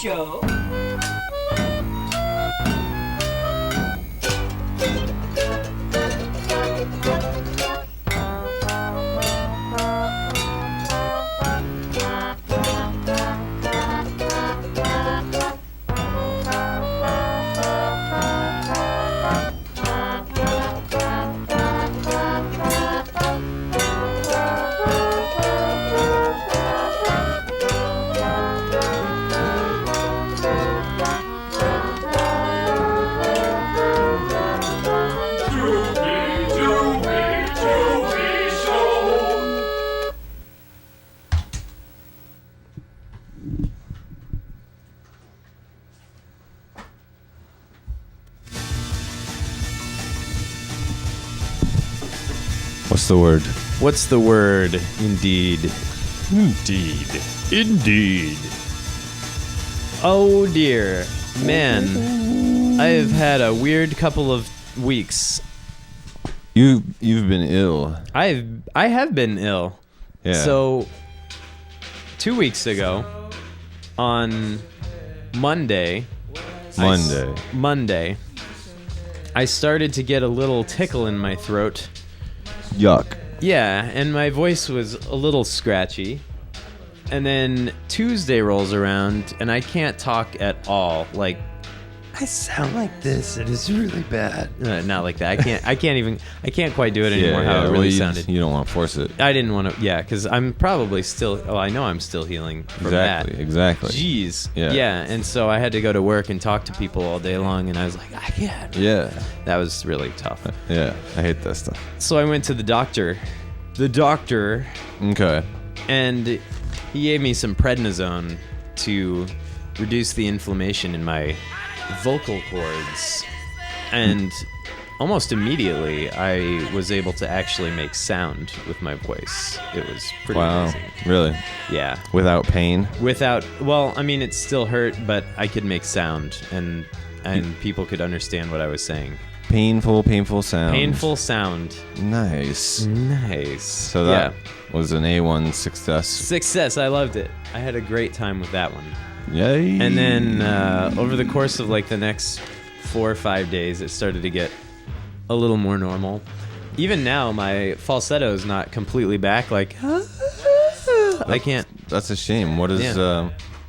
Show. What's the word? What's the word? Indeed. Indeed. Oh dear. Man, I have had a weird couple of weeks. You've been ill. I have been ill. Yeah. So 2 weeks ago on Monday, I started to get a little tickle in my throat. Yuck. Yeah, and my voice was a little scratchy. And then Tuesday rolls around, and I can't talk at all. Like, I sound like this. It is really bad. not like that. I can't quite do it anymore. How it really sounded. You don't want to force it. I didn't want to. Yeah, because I'm probably still. Oh, I know I'm still healing from that. Exactly. Jeez. Yeah. Yeah, and so I had to go to work and talk to people all day long, and I was like, I can't. Yeah. That was really tough. Yeah. I hate that stuff. So I went to the doctor. Okay. And he gave me some prednisone to reduce the inflammation in my vocal cords. And almost immediately, I was able to actually make sound with my voice. It was pretty amazing. Really? Yeah. Without pain? Well, I mean, it still hurt, but I could make sound, and people could understand what I was saying. Painful sound. Painful sound. Nice. So that was an A1 success. Success. I loved it. I had a great time with that one. Yay. And then over the course of like the next 4 or 5 days, it started to get a little more normal. Even now, my falsetto is not completely back. Like, I can't. That's a shame. What is?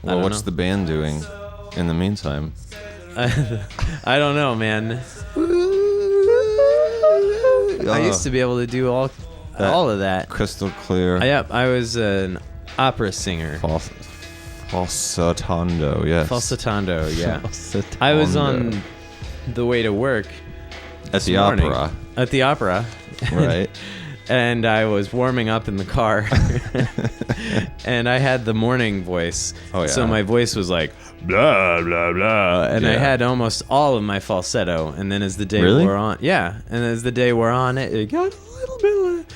What's the band doing in the meantime? I don't know, man. I used to be able to do all of that. Crystal clear. I was an opera singer. Falsetando, yes. Falsetando, yeah. I was on the way to work at the opera. At the opera, right? And I was warming up in the car, and I had the morning voice. Oh yeah. So my voice was like blah blah blah, and I had almost all of my falsetto. And then as the day wore on, and as the day wore on, it got a little bit.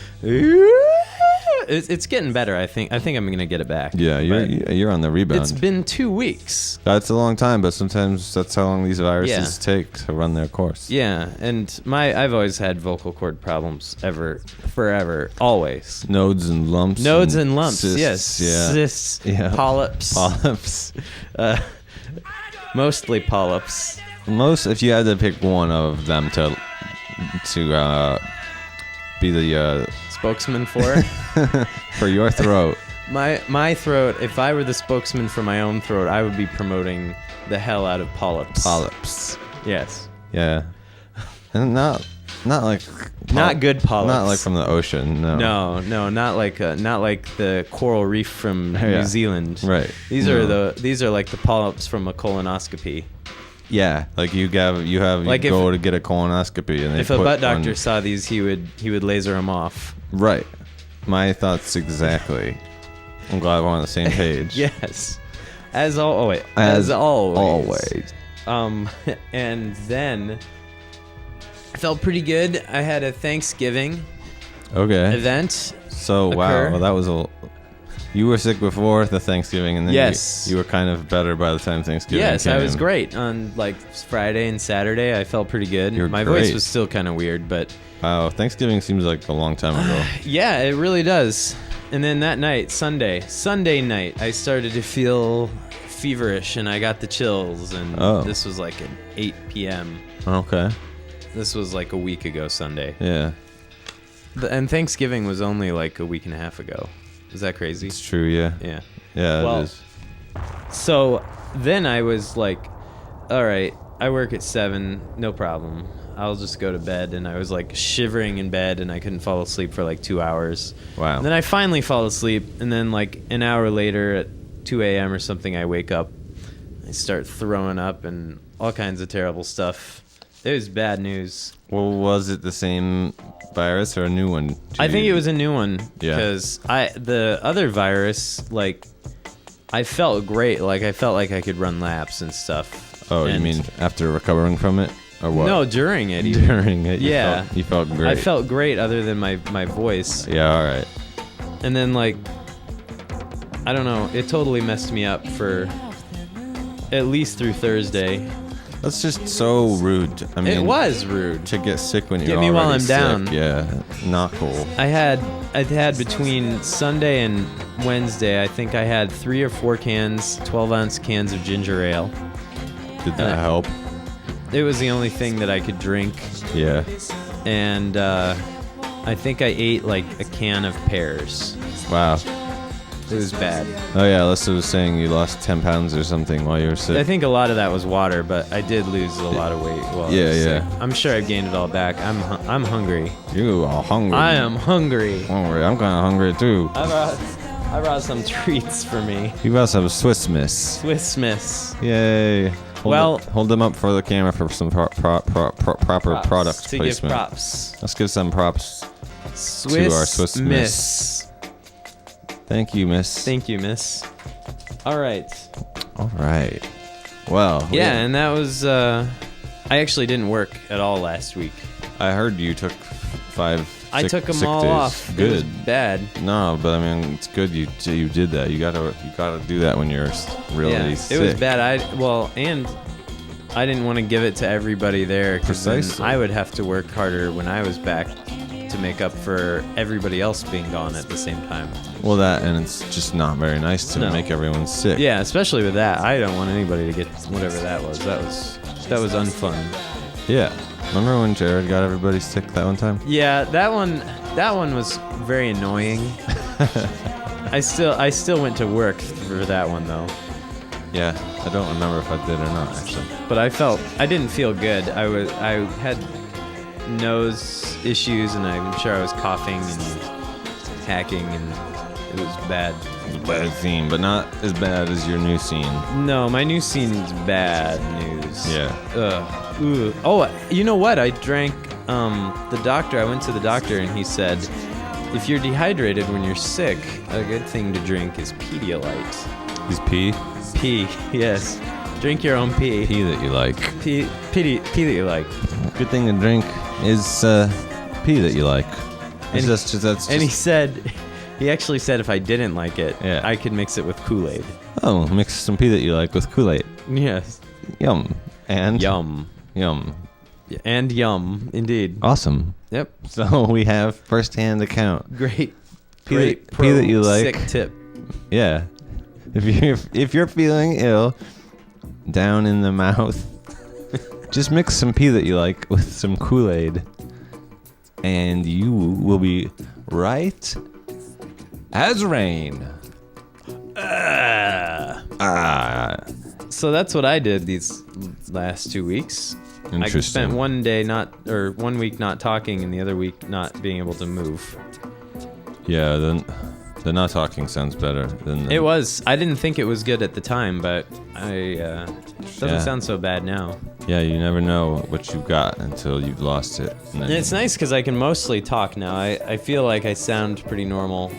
It's getting better. I think I'm gonna get it back. Yeah, you're on the rebound. It's been 2 weeks. That's a long time, but sometimes that's how long these viruses take to run their course. Yeah, and I've always had vocal cord problems forever, always. Nodes and lumps. Cysts, yes. Yeah. Cysts. Yeah. Polyps. Mostly polyps. If you had to pick one of them to be the spokesman for your throat. My throat, if I were the spokesman for my own throat, I would be promoting the hell out of polyps. Yes. Yeah. And not like not good polyps. Not like from the ocean. No, not like the coral reef from New Zealand. Right. These are like the polyps from a colonoscopy. Yeah, like you go to get a colonoscopy, and if a butt doctor saw these, he would laser them off. Right. My thoughts exactly. I'm glad we're on the same page. Yes. As always. And then I felt pretty good. I had a Thanksgiving event. So wow, well, that was you were sick before the Thanksgiving, and then you were kind of better by the time Thanksgiving came. Yes, I was great. On like Friday and Saturday, I felt pretty good. My voice was still kind of weird, but... Wow, Thanksgiving seems like a long time ago. Yeah, it really does. And then that night, Sunday night, I started to feel feverish and I got the chills, and this was like at 8 p.m. Okay. This was like a week ago Sunday. Yeah. And Thanksgiving was only like a week and a half ago. Is that crazy? It's true, yeah. Yeah. Yeah, it is. So then I was like, all right, I work at 7, no problem. I'll just go to bed. And I was like shivering in bed and I couldn't fall asleep for like 2 hours. Wow. And then I finally fall asleep. And then like an hour later at 2 a.m. or something, I wake up. I start throwing up and all kinds of terrible stuff. It was bad news. Well, was it the same virus or a new one? I think it was a new one. Yeah. Because the other virus, like, I felt great. Like, I felt like I could run laps and stuff. Oh, you mean after recovering from it? Or what? No, during it. Even. During it? Yeah. You felt great. I felt great other than my voice. Yeah, all right. And then, like, I don't know. It totally messed me up for at least through Thursday. That's just so rude. I mean, it was rude to get sick when you're get me while I'm sick. down. Yeah, not cool. I had between Sunday and Wednesday, I think I had 3 or 4 cans, 12-ounce cans of ginger ale. Did that help? It was the only thing that I could drink. Yeah. And I think I ate like a can of pears. Wow. It was bad. Oh yeah, Alyssa was saying you lost 10 pounds or something while you were sick. I think a lot of that was water, but I did lose a lot of weight while I was sick. I'm sure I've gained it all back. I'm hungry. You are hungry. I am hungry. Hungry. I'm kind of hungry too. I brought some treats for me. You brought some Swiss Miss. Swiss Miss. Yay. Hold them up for the camera for some proper props, product to placement. Give props. Let's give some props to our Swiss Miss. Thank you, Miss. Thank you, Miss. All right. All right. Well. Yeah, and that was. I actually didn't work at all last week. I heard you took 5. I took them all days. off. Good. It was bad. No, but I mean, it's good you did that. You gotta do that when you're really sick. It was bad. And I didn't want to give it to everybody there. Precisely. I would have to work harder when I was back to make up for everybody else being gone at the same time. Well, that, and it's just not very nice to make everyone sick. Yeah, especially with that. I don't want anybody to get whatever that was. That was unfun. Yeah. Remember when Jared got everybody sick that one time? Yeah, that one was very annoying. I still went to work for that one though. Yeah, I don't remember if I did or not actually. But I didn't feel good. I had nose issues and I'm sure I was coughing and hacking and it was bad. It was a bad scene, but not as bad as your new scene. No, my new scene's bad news. Yeah. Ugh. Ooh. Oh, you know what? I drank the doctor. I went to the doctor and he said, if you're dehydrated when you're sick, a good thing to drink is Pedialyte. Is pee? Pee, yes. Drink your own pee. Pee that you like. Pee that you like. Good thing to drink is pee that you like. He actually said if I didn't like it, I could mix it with Kool-Aid. Oh, mix some pee that you like with Kool-Aid. Yes. Yum. And? Yum. Yum. And yum, indeed. Awesome. Yep. So we have first-hand account. Great Pee that you like. Sick tip. Yeah. If you're feeling ill, down in the mouth, just mix some pee that you like with some Kool-Aid, and you will be right as rain. So that's what I did these last 2 weeks. Interesting. I spent 1 week not talking and the other week not being able to move. Yeah, then the not talking sounds better than it was. I didn't think it was good at the time, but doesn't sound so bad now. Yeah, you never know what you got until you've lost it. And it's nice because I can mostly talk now. I feel like I sound pretty normal,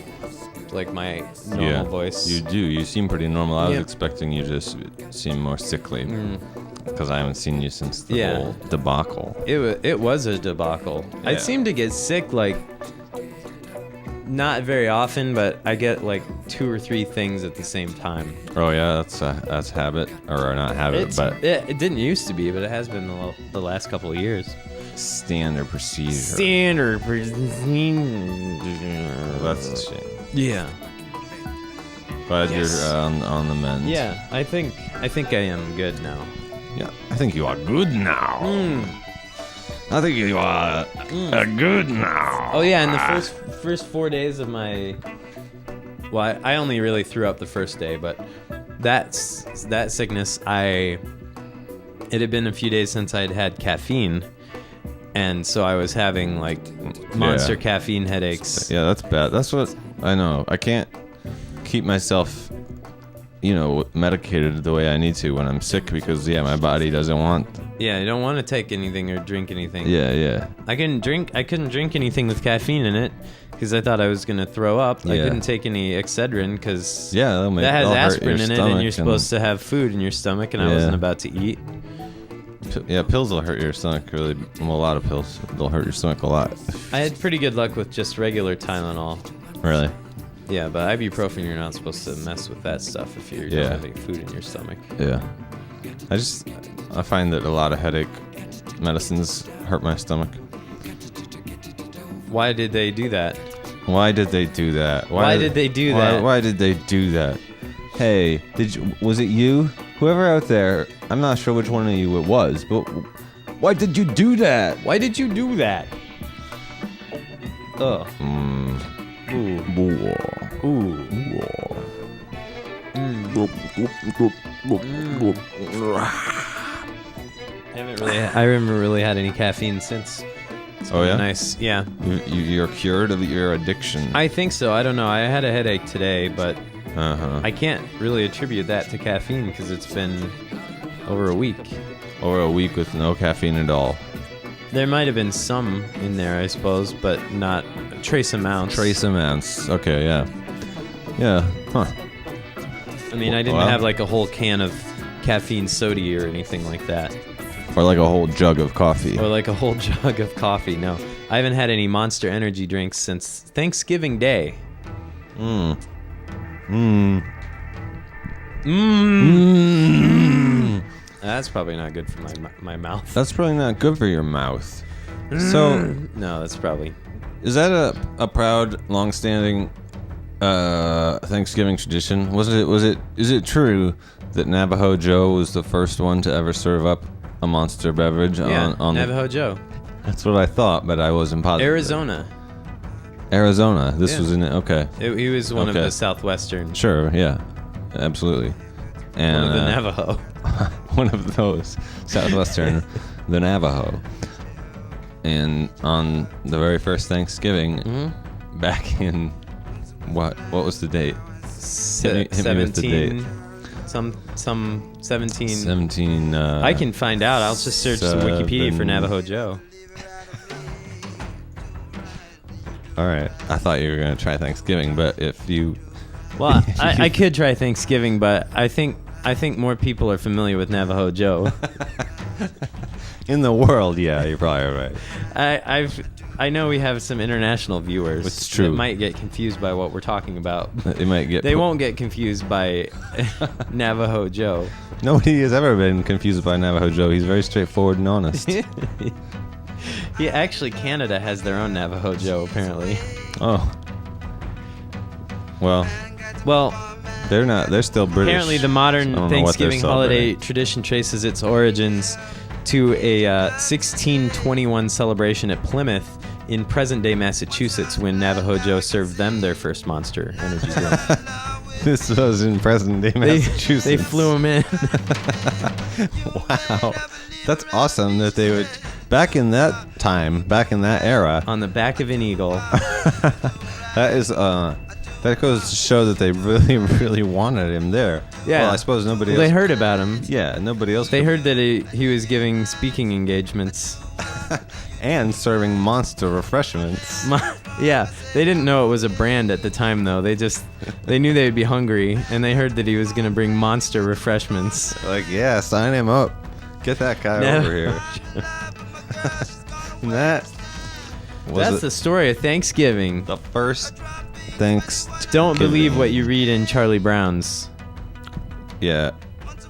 like my normal voice. You do. You seem pretty normal. I was expecting you to seem more sickly because I haven't seen you since the whole debacle. It was a debacle. Yeah. I seem to get sick like not very often, but I get like 2 or 3 things at the same time. Oh yeah, that's habit or not habit, but it didn't used to be, but it has been the last couple of years. Standard procedure. Standard procedure. That's a shame. Yeah. Glad you're on the mend. Yeah, I think I am good now. Yeah, I think you are good now. I think you are good now. Oh yeah, and the first 4 days of my... Well, I only really threw up the first day, but that sickness, it had been a few days since I'd had caffeine, and so I was having like monster caffeine headaches. Yeah, that's bad. That's what I know. I can't keep myself, medicated the way I need to when I'm sick because my body doesn't want. Yeah, I don't want to take anything or drink anything. Yeah. I couldn't drink anything with caffeine in it because I thought I was gonna throw up. I couldn't take any Excedrin because that has aspirin in it, and you're supposed to have food in your stomach, and I wasn't about to eat. Yeah, pills will hurt your stomach really. Well, a lot of pills, they'll hurt your stomach a lot. I had pretty good luck with just regular Tylenol. Really? Yeah, but ibuprofen, you're not supposed to mess with that stuff if you're not having food in your stomach. Yeah. I find that a lot of headache medicines hurt my stomach. Why did they do that? Why did they do that? Why did they do that? Why did they do that? Hey, was it you? Whoever out there, I'm not sure which one of you it was, but why did you do that? Why did you do that? Ugh. I haven't really had any caffeine since. Oh yeah? Nice. Yeah. You're cured of your addiction. I think so. I don't know. I had a headache today, but I can't really attribute that to caffeine because it's been over a week. Over a week with no caffeine at all. There might have been some in there, I suppose, but not trace amounts. Trace amounts. Okay, yeah. Yeah. Huh. I mean, I didn't have like a whole can of caffeine soda or anything like that. Or like a whole jug of coffee. Or like a whole jug of coffee. No. I haven't had any Monster Energy drinks since Thanksgiving Day. That's probably not good for my mouth. That's probably not good for your mouth. So no, that's probably... Is that a proud, long-standing Thanksgiving tradition? Is it true that Navajo Joe was the first one to ever serve up a monster beverage on Navajo Joe. That's what I thought, but I wasn't positive. Arizona. This was in it. Okay. He was one of the southwestern. Sure. Yeah. Absolutely. And one of the Navajo. One of those southwestern, the Navajo. And on the very first Thanksgiving, back in what was the date? Hit me with the date. Some 17. 17. I can find out. I'll just search some Wikipedia for Navajo Joe. All right. I thought you were gonna try Thanksgiving, but if you... Well, I could try Thanksgiving, but I think more people are familiar with Navajo Joe. In the world, yeah, you're probably right. I know we have some international viewers. It's true. That might get confused by what we're talking about. They won't get confused by Navajo Joe. Nobody has ever been confused by Navajo Joe. He's very straightforward and honest. Actually, Canada has their own Navajo Joe, apparently. Oh. Well, they're still British. Apparently, the modern Thanksgiving holiday tradition traces its origins to a 1621 celebration at Plymouth in present-day Massachusetts when Navajo Joe served them their first Monster Energy drink. This was in present-day Massachusetts. They flew them in. Wow. That's awesome that they would... Back in that era... On the back of an eagle. That is... That goes to show that they really, really wanted him there. Yeah. Well, I suppose nobody else... They heard about him. Yeah, nobody else... They heard that he was giving speaking engagements. And serving monster refreshments. Yeah, they didn't know it was a brand at the time, though. They knew they would be hungry, and they heard that he was going to bring monster refreshments. Like, yeah, sign him up. Get that guy over here. That's the story of Thanksgiving. The first Thanks. Don't believe what you read in Charlie Brown's. Yeah.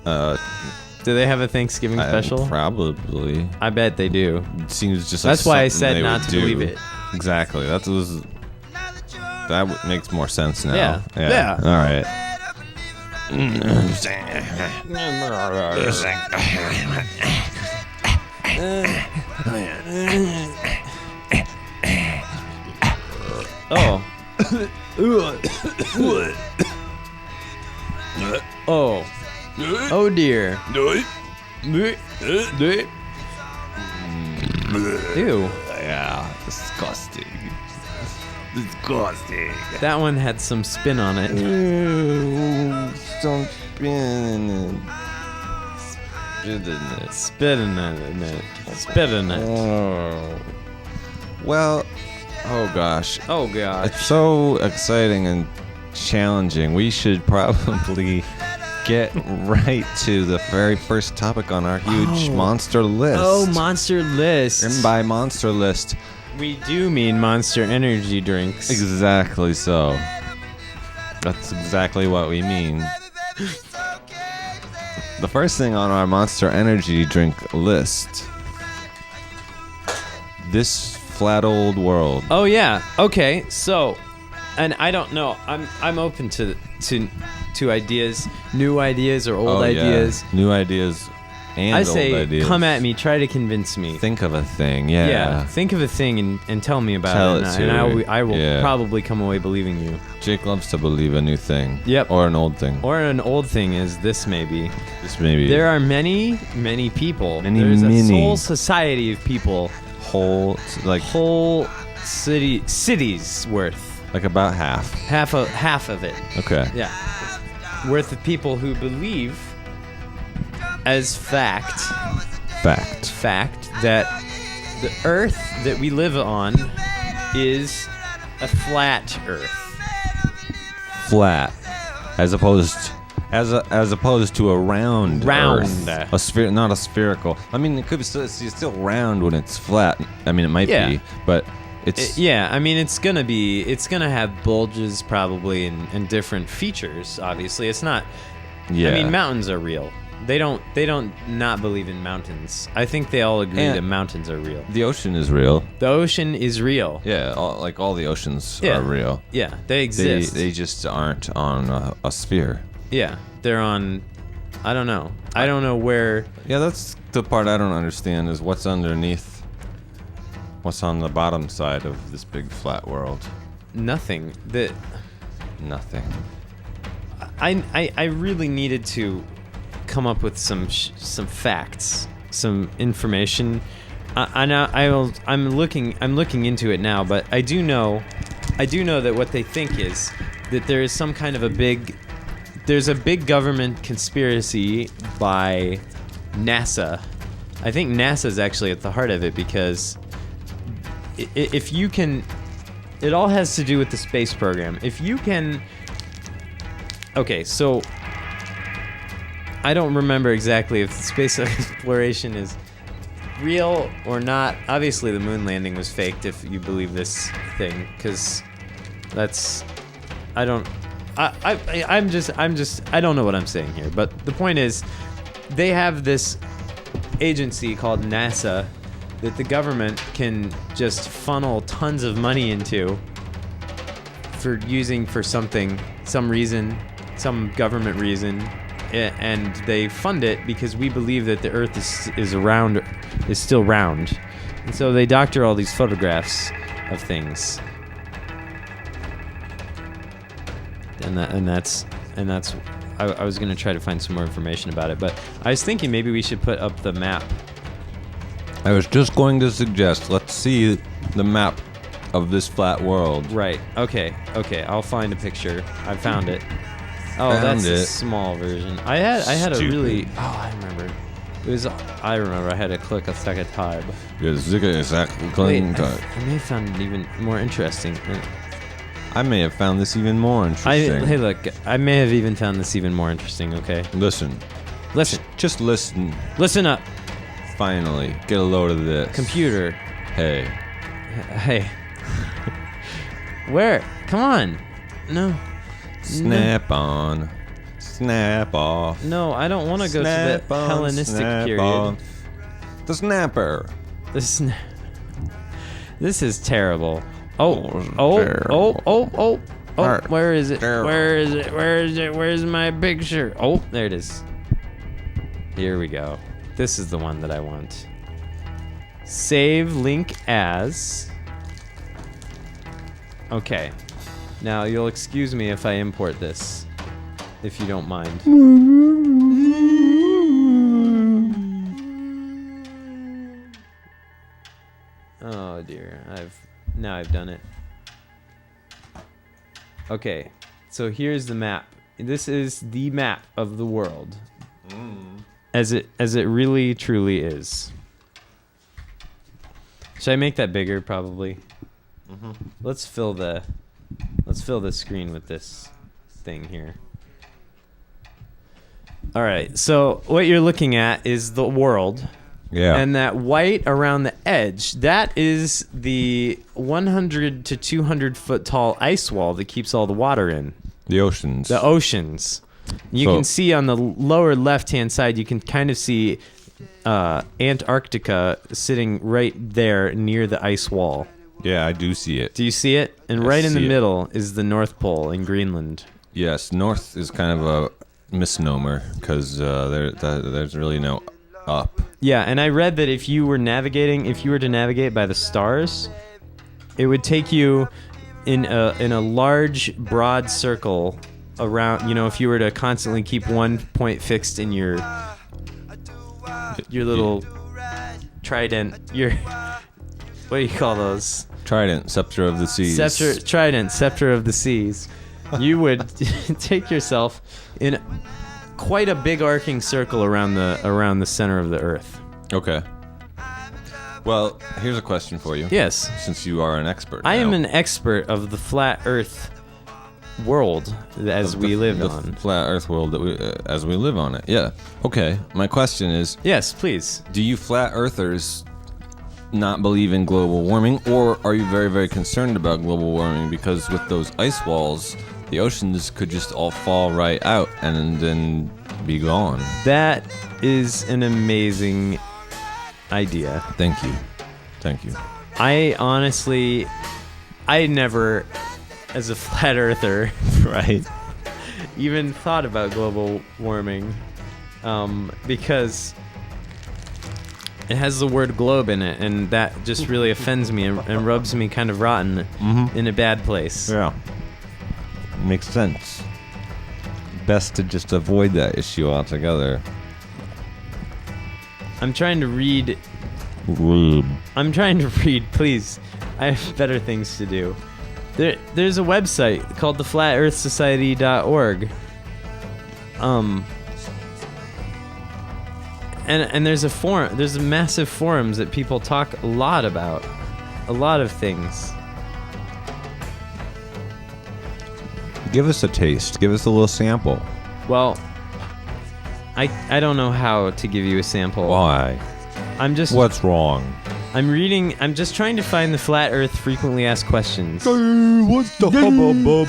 Do they have a Thanksgiving special? Probably. I bet they do. It seems just That's like why I said not to believe it. Exactly. That makes more sense now. Yeah. All right. Oh. Oh. Oh dear. Ew. Yeah, disgusting. Disgusting. That one had some spin on it. Some spin in it. Spit in it. Spit in it. Oh. Well, oh gosh. Oh gosh. It's so exciting and challenging. We should probably get right to the very first topic on our huge monster list. Oh, monster list. And by monster list, we do mean Monster energy drinks. exactly so. That's exactly what we mean. The first thing on our Monster Energy drink list. This flat old world. Oh yeah. Okay. So, and I don't know. I'm open to ideas, new ideas or old ideas. Yeah. New ideas and I old say, ideas. come at me. Try to convince me. Think of a thing. Yeah. Yeah. Think of a thing and tell me about Tell it. it to and me. I will Yeah. probably come away believing you. Jake loves to believe a new thing. Yep. Or an old thing. Or an old thing is this maybe. This maybe. There are many people. Many, There's many. a whole society of people. whole Cities worth. like about half. Half of it. Okay. Yeah. Worth of people who believe as fact that the earth that we live on is a flat earth. Flat, as opposed to a round Round. Earth. A sphere, not a spherical. I mean, it could be still, it's still round when it's flat. I mean, it might Yeah. be, but it's Yeah, I mean it's gonna have bulges probably and different features. Obviously, it's not. yeah. I mean, mountains are real. They don't not believe in mountains. I think they all agree And that mountains are real. the ocean is real. The ocean is real. Yeah, all the oceans Yeah. are real. Yeah, they exist. They just aren't on a sphere. Yeah, they're on. I don't know. I don't know where. Yeah, that's the part I don't understand is what's underneath. What's on the bottom side of this big flat world? Nothing. Nothing. I really needed to come up with some facts, some information. I'm looking into it now, but I do know that what they think is that there is some kind of there's a big government conspiracy by NASA. I think NASA's actually at the heart of it because if you can, it all has to do with the space program. If you can, okay, so I don't remember exactly if the space exploration is real or not. Obviously, the moon landing was faked if you believe this thing, because that's, I don't know what I'm saying here. But the point is, they have this agency called NASA that the government can just funnel tons of money into for using for something, some reason, some government reason, and they fund it because we believe that the Earth is still round, and so they doctor all these photographs of things, and that's. I was gonna try to find some more information about it, but I was thinking maybe we should put up the map. I was just going to suggest, let's see the map of this flat world. Right. Okay. I'll find a picture. I found it. Oh, Found that's it. a small version. I had a Stupid. really. Oh, I remember. I remember. I had to click a second time. Wait, Wait, I may have found it even more interesting. I may have found this even more interesting. Hey, look. I may have even found this even more interesting. Okay. Listen. Just listen. Listen up, Finally, get a load of this. computer. Hey. Hey. Where? Come on. No. Snap on. Snap off. No, I don't want to go to the Snap on, Hellenistic snap period. off. The snapper. This is terrible. Oh, Oh, oh, terrible. oh, oh, oh. Oh, where is it? Where is it? Where is it? Where's my picture? Oh, there it is. Here we go. This is the one that I want. Save link as. Okay. Now, you'll excuse me if I import this, if you don't mind. Oh dear, I've done it. Okay, so here's the map. This is the map of the world, as it really truly is. Should I make that bigger? Probably. Mm-hmm. Let's fill the screen with this thing here. All right, so what you're looking at is the world. Yeah. And that white around the edge, that is the 100 to 200 foot tall ice wall that keeps all the water in. The oceans. The oceans. You can see on the lower left-hand side, you can kind of see Antarctica sitting right there near the ice wall. Yeah, I do see it. Do you see it? And right in the middle is the North Pole in Greenland. Yes, north is kind of a misnomer because there's really no up. Yeah, and I read that if you were to navigate by the stars, it would take you in a large, broad circle around. You know, if you were to constantly keep one point fixed in your little trident, what do you call those? Trident, scepter of the seas. Scepter of the seas. You would take yourself in quite a big arcing circle around the center of the Earth. Okay. Well, here's a question for you. Yes. Since you are an expert. I am an expert of the flat Earth world as we live on. The flat Earth world as we live on it. Yeah. Okay. My question is. Yes, please. Do you flat Earthers not believe in global warming, or are you very, very concerned about global warming because with those ice walls, the oceans could just all fall right out and then be gone? That is an amazing idea. Thank you. I never, as a flat earther, right, even thought about global warming, because it has the word globe in it, and that just really offends me and rubs me kind of rotten in a bad place. Yeah. Makes sense. Best to just avoid that issue altogether. I'm trying to read. Please. I have better things to do. There's a website called theflatearthsociety.org. And there's a forum. There's a massive forums that people talk a lot about, a lot of things. Give us a taste. Give us a little sample. Well, I don't know how to give you a sample. Why? What's wrong? I'm just trying to find the flat Earth frequently asked questions. What's the hubbub?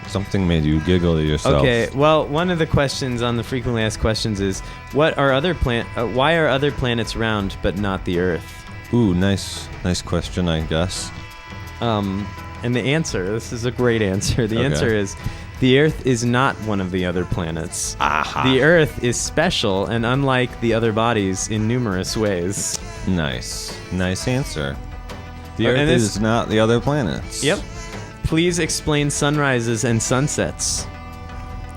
Something made you giggle to yourself. Okay, well, one of the questions on the frequently asked questions is, why are other planets round but not the Earth? Ooh, nice question, I guess. And the answer, this is a great answer. The answer is, the Earth is not one of the other planets. Aha. The Earth is special and unlike the other bodies in numerous ways. Nice answer. The Earth is not the other planets. Yep. Please explain sunrises and sunsets.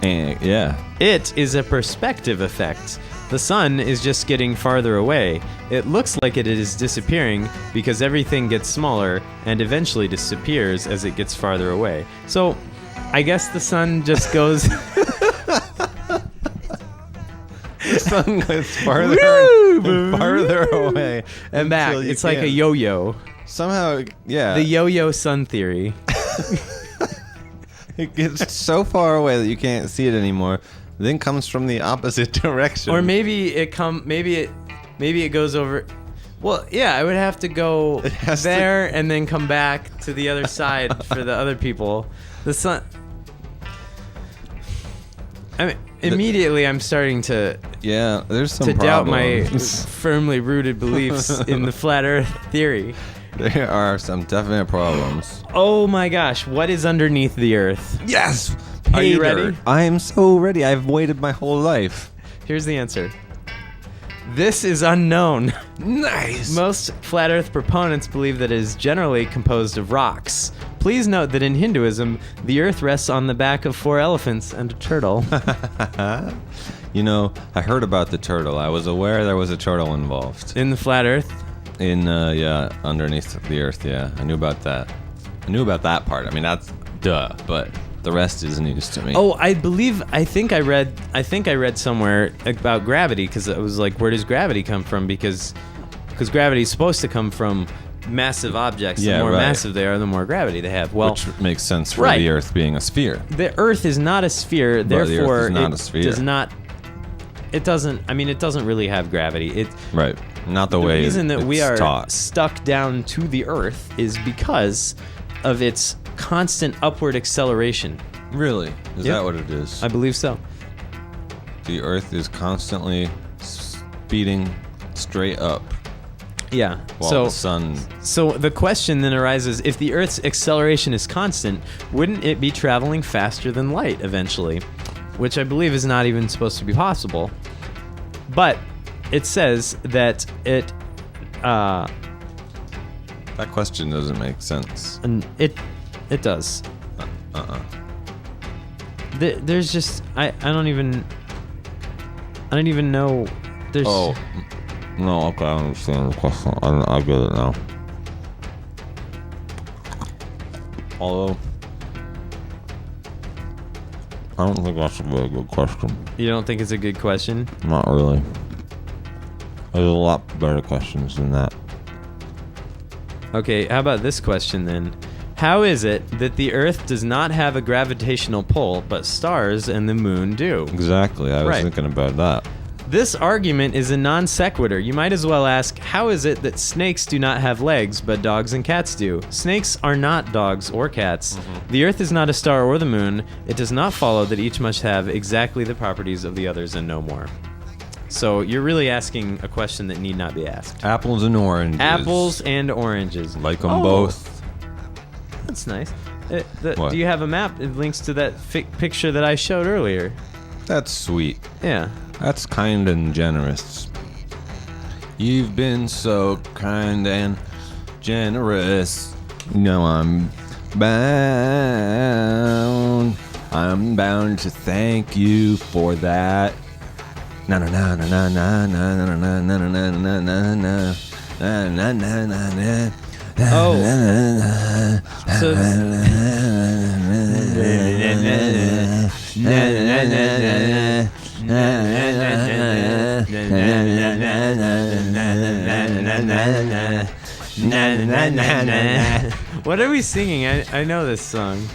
And yeah. It is a perspective effect. The sun is just getting farther away. It looks like it is disappearing because everything gets smaller and eventually disappears as it gets farther away. So, I guess the sun just goes... The sun goes farther and farther away. And back. It's like a yo-yo. Somehow, yeah. The yo-yo sun theory. It gets so far away that you can't see it anymore. Then comes from the opposite direction. Or maybe it goes over. Well, yeah, I would have to go there and then come back to the other side for the other people. The sun. I mean, immediately I'm starting to Yeah, there's some to doubt my problems. firmly rooted beliefs in the flat Earth theory. There are some definite problems. Oh my gosh, what is underneath the Earth? Yes! Are you ready? I am so ready. I've waited my whole life. Here's the answer. This is unknown. Nice! Most flat Earth proponents believe that it is generally composed of rocks. Please note that in Hinduism, the Earth rests on the back of 4 elephants and a turtle. You know, I heard about the turtle. I was aware there was a turtle involved. In the flat Earth? Yeah, underneath the Earth, yeah. I knew about that. I knew about that part. I mean, that's duh, but the rest is news to me. Oh, I think I read somewhere about gravity, because it was like, where does gravity come from? Because gravity is supposed to come from massive objects. Yeah, the more right. massive they are, the more gravity they have. Well, Which makes sense for right. the Earth being a sphere. The Earth is not a sphere, But the therefore Earth is not it a sphere. does not. It doesn't. I mean, it doesn't really have gravity. Right. Not the The way reason that we it's are taught. stuck down to the Earth is because of its constant upward acceleration. Really? Is Yep. that what it is? I believe so. The Earth is constantly speeding straight up Yeah. while the sun... So the question then arises, if the Earth's acceleration is constant, wouldn't it be traveling faster than light eventually? Which I believe is not even supposed to be possible. But it says that it That question doesn't make sense. it does. There's just I don't even know. There's Oh, no, okay, I understand the question. I get it now. Although, I don't think that's a very good question. You don't think it's a good question? Not really. There's a lot better questions than that. Okay, how about this question then? How is it that the Earth does not have a gravitational pull, but stars and the moon do? Exactly, I was Right. thinking about that. This argument is a non sequitur. You might as well ask, how is it that snakes do not have legs, but dogs and cats do? Snakes are not dogs or cats. The Earth is not a star or the moon. It does not follow that each must have exactly the properties of the others and no more. So you're really asking a question that need not be asked. Apples and oranges. Apples and oranges. Like them Oh, both. That's nice. What? Do you have a map? It links to that picture that I showed earlier. That's sweet. Yeah. That's kind and generous. You've been so kind and generous. You know I'm bound. I'm bound to thank you for that. Na na na na na na na na na na na na na na na na na na. Oh. So what are we singing? I know this song.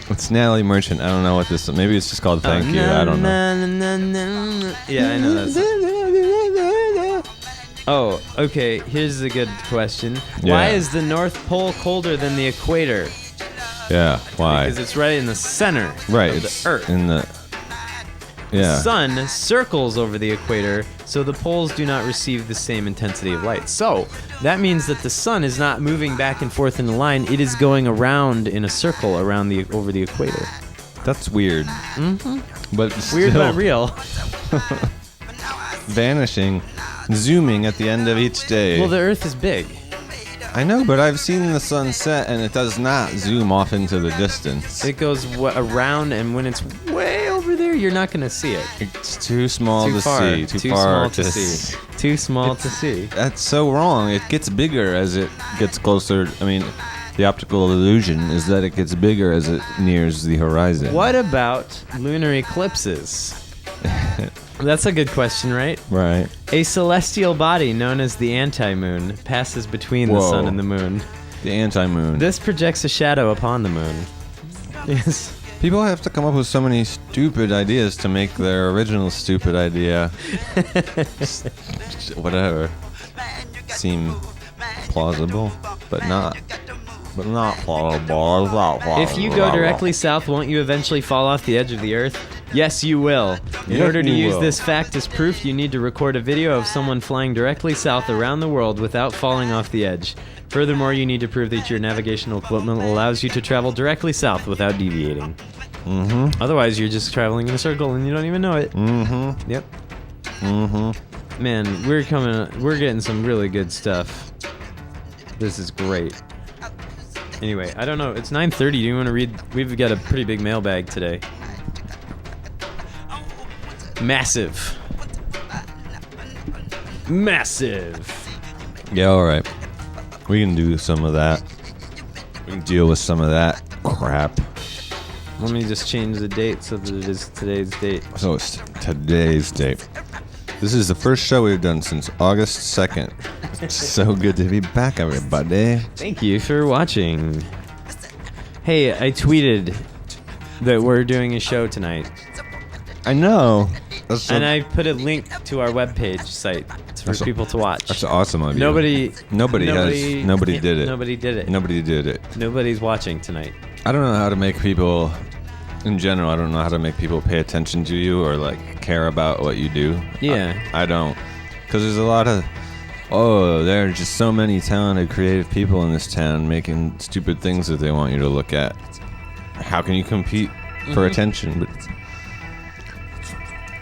It's Natalie Merchant. I don't know what this. Maybe it's just called Thank You. I don't know. Yeah, I know that song. Oh, okay. Here's a good question. Why Yeah. is the North Pole colder than the equator? Yeah. Why? Because it's right in the center Right. of It's the Earth. in the. The Yeah. sun circles over the equator, so the poles do not receive the same intensity of light. So that means that the sun is not moving back and forth in a line; it is going around in a circle around over the equator. That's weird. Mm-hmm. But Weird still but real. vanishing, zooming at the end of each day. Well, the Earth is big. I know, but I've seen the sun set, and it does not zoom off into the distance. It goes around, and when it's way over there, you're not going to see it. It's too small Too to far. see. Too far small to see. Too small to see. That's so wrong. It gets bigger as it gets closer. I mean, the optical illusion is that it gets bigger as it nears the horizon. What about lunar eclipses? That's a good question, right? Right. A celestial body known as the anti-moon passes between the Whoa. sun and the moon. The anti-moon. This projects a shadow upon the moon. Yes. People have to come up with so many stupid ideas to make their original stupid idea whatever seem plausible, but not. but not far. If you go directly south, won't you eventually fall off the edge of the earth? Yes, you will. In order to use this fact as proof, you need to record a video of someone flying directly south around the world without falling off the edge. Furthermore, you need to prove that your navigational equipment allows you to travel directly south without deviating. Mm-hmm. Otherwise, you're just traveling in a circle and you don't even know it. Mm-hmm. Yep. Mm-hmm. Man, we're getting some really good stuff. This is great. Anyway, I don't know. It's 9:30. Do you want to read? We've got a pretty big mailbag today. Massive. Yeah, all right. We can do some of that. We can deal with some of that crap. Let me just change the date so that it is today's date. So it's today's date. This is the first show we've done since August 2nd. It's so good to be back, everybody. Thank you for watching. Hey, I tweeted that we're doing a show tonight. I know. And I put a link to our webpage site for people to watch. That's awesome of you. Nobody did it. Nobody did it. Nobody did it. Nobody's watching tonight. I don't know how to make people, in general, I don't know how to make people pay attention to you or like care about what you do. Yeah. I don't. Because there's a lot of, there are just so many talented, creative people in this town making stupid things that they want you to look at. How can you compete for attention? But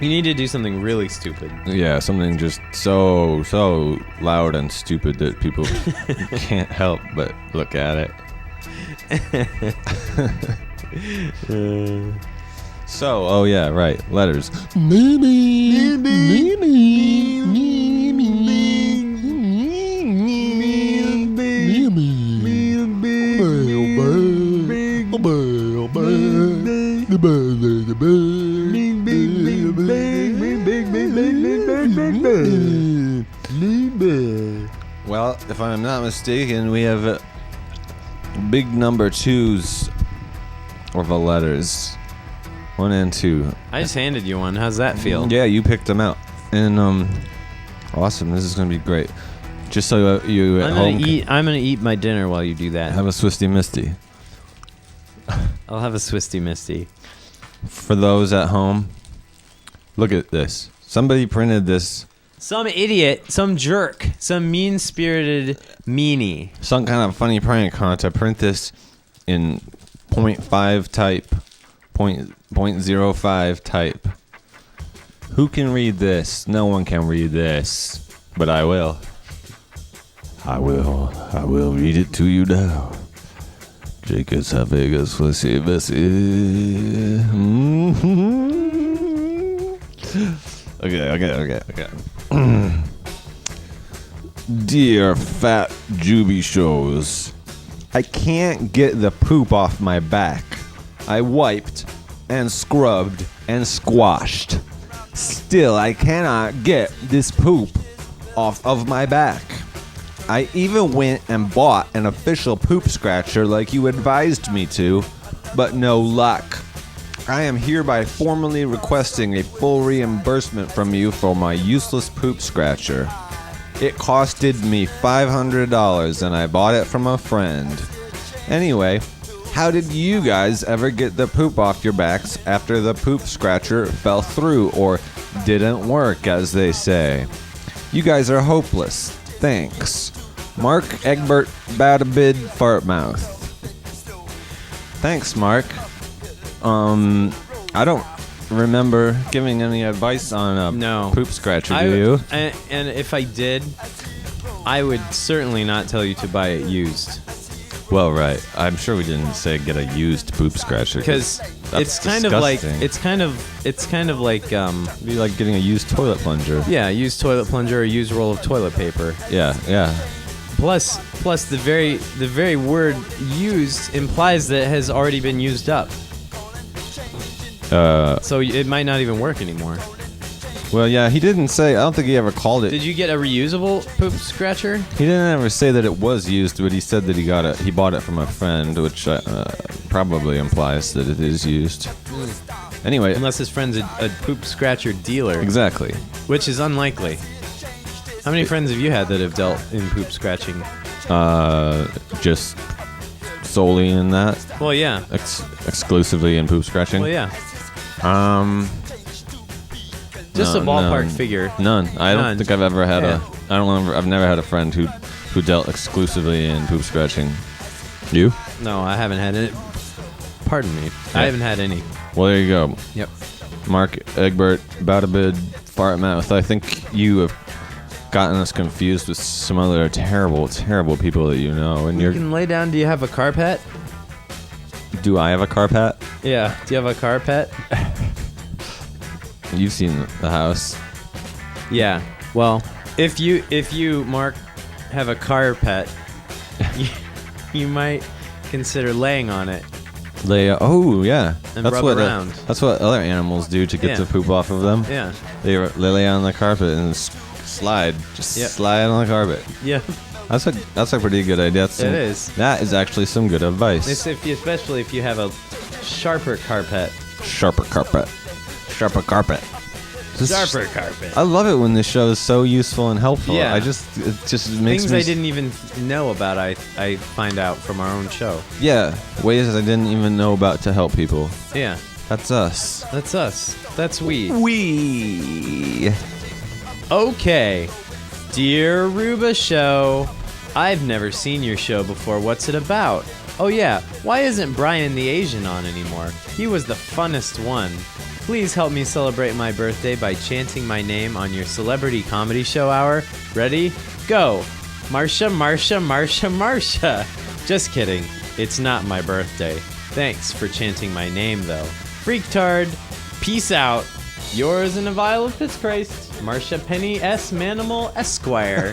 you need to do something really stupid. yeah, something just so loud and stupid that people can't help but look at it. So, oh yeah, right, letters. Well, if I'm not mistaken, we have big number 2s of the letters. 1 and 2. I just handed you one. How's that feel? Yeah, you picked them out. And awesome. This is gonna be great. Just so you at home I'm gonna eat my dinner while you do that. have a Swisty Misty. I'll have a Swisty Misty. For those at home, look at this. Somebody printed this. Some idiot, some jerk, some mean-spirited meanie. Some kind of funny prank on to print this in 0.5 type, 0.05 type. Who can read this? No one can read this, but I will. I will read it to you now. Jacobs have Vegas, Felicia Bessie. Okay. Dear fat Jubi shows, I can't get the poop off my back. I wiped and scrubbed and squashed. Still, I cannot get this poop off of my back. I even went and bought an official poop scratcher like you advised me to, but no luck. I am hereby formally requesting a full reimbursement from you for my useless poop scratcher. It costed me $500 and I bought it from a friend. Anyway, how did you guys ever get the poop off your backs after the poop scratcher fell through or didn't work, as they say? You guys are hopeless. Thanks. Mark Egbert Badabid Fartmouth. Thanks, Mark. I don't remember giving any advice on a poop scratcher, do you? And if I did, I would certainly not tell you to buy it used. Well, right. I'm sure we didn't say get a used poop scratcher because it's kind of like it's kind of like it'd be like getting a used toilet plunger. Yeah, used toilet plunger or a used roll of toilet paper. Yeah. Plus the very word used implies that it has already been used up. So it might not even work anymore. Well, yeah, he didn't say. I don't think he ever called it. Did you get a reusable poop scratcher? He didn't ever say that it was used, but he said that he bought it from a friend, which probably implies that it is used. Anyway, unless his friend's a poop scratcher dealer. Exactly. Which is unlikely. How many friends have you had that have dealt in poop scratching? Just solely in that? Well, yeah. Exclusively in poop scratching? Well, yeah. Just No, a ballpark none. figure. None. I don't think I've ever had I've never had a friend who dealt exclusively in poop scratching. You? No, I haven't had it. Pardon me. Yeah. I haven't had any. Well, there you go. Yep. Mark Egbert, Badabid, Fart Mouth. I think you have gotten us confused with some other terrible, terrible people that you know. And You can lay down. Do you have a carpet? Do I have a carpet? Yeah. Do you have a carpet? You've seen the house. Yeah. Well, if you Mark have a carpet, you might consider laying on it. Oh yeah, And rub around. That's what other animals do to get the poop off of them. Yeah. They lay on the carpet and slide, slide on the carpet. Yeah. That's a pretty good idea. It is. That is actually some good advice. Especially if you have a sharper carpet. Sharper carpet. Sharper carpet. Sharper carpet. I love it when this show is so useful and helpful. Yeah. It just makes things me I didn't even know about. I find out from our own show. Yeah, ways I didn't even know about to help people. Yeah. That's us. That's us. That's we. We. Okay. Dear Ruba Show, I've never seen your show before. What's it about? Oh yeah, why isn't Brian the Asian on anymore? He was the funnest one. Please help me celebrate my birthday by chanting my name on your celebrity comedy show hour. Ready? Go! Marsha, Marsha, Marsha, Marsha. Just kidding. It's not my birthday. Thanks for chanting my name, though. Freaktard. Peace out. Yours in a vial of piss Christ. Marsha Penny S. Manimal Esquire.